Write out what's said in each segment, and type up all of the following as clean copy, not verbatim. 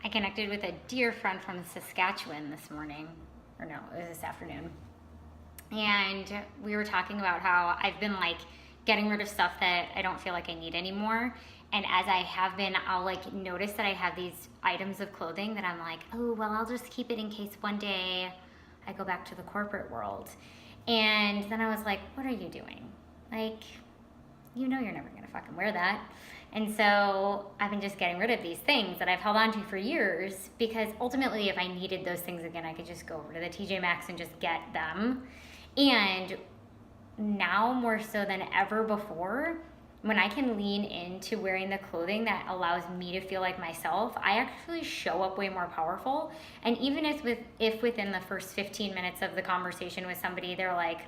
I connected with a dear friend from Saskatchewan this morning, or no, it was this afternoon. And we were talking about how I've been like getting rid of stuff that I don't feel like I need anymore. And as I have been, I'll like notice that I have these items of clothing that I'm like, oh, well, I'll just keep it in case one day I go back to the corporate world. And then I was like, what are you doing? Like, you know you're never gonna fucking wear that. And so I've been just getting rid of these things that I've held on to for years, because ultimately if I needed those things again, I could just go over to the TJ Maxx and just get them. And now more so than ever before, when I can lean into wearing the clothing that allows me to feel like myself, I actually show up way more powerful. And even if within the first 15 minutes of the conversation with somebody, they're like,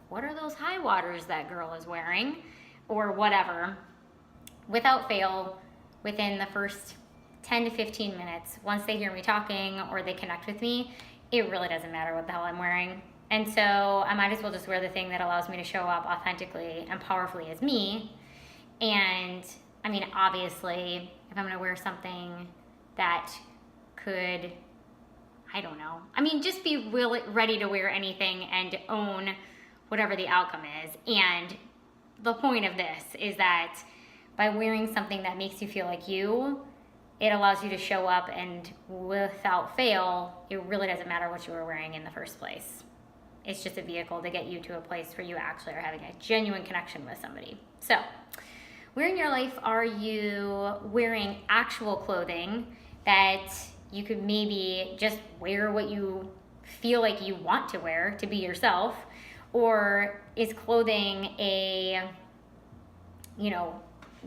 what are those high waters that girl is wearing? Or whatever. Without fail, within the first 10 to 15 minutes, once they hear me talking or they connect with me, it really doesn't matter what the hell I'm wearing. And so I might as well just wear the thing that allows me to show up authentically and powerfully as me. And I mean, obviously, if I'm gonna wear something that could, I don't know, I mean, just be really ready to wear anything and own whatever the outcome is. And the point of this is that by wearing something that makes you feel like you, it allows you to show up, and without fail, it really doesn't matter what you were wearing in the first place. It's just a vehicle to get you to a place where you actually are having a genuine connection with somebody. So, where in your life are you wearing actual clothing that you could maybe just wear what you feel like you want to wear to be yourself? Or is clothing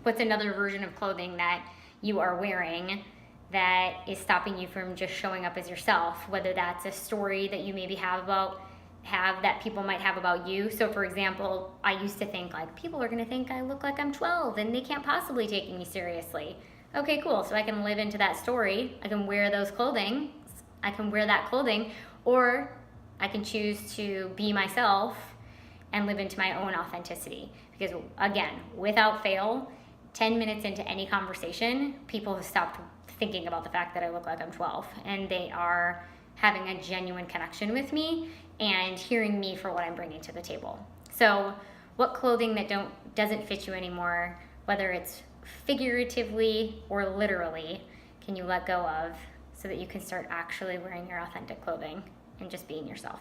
what's another version of clothing that you are wearing that is stopping you from just showing up as yourself? Whether that's a story that you maybe have that people might have about you. So for example, I used to think like, people are gonna think I look like I'm 12 and they can't possibly take me seriously. Okay, cool. So I can live into that story. I can wear that clothing, or I can choose to be myself and live into my own authenticity. Because again, without fail, 10 minutes into any conversation, people have stopped thinking about the fact that I look like I'm 12, and they are having a genuine connection with me and hearing me for what I'm bringing to the table. So what clothing that doesn't fit you anymore, whether it's figuratively or literally, can you let go of so that you can start actually wearing your authentic clothing and just being yourself?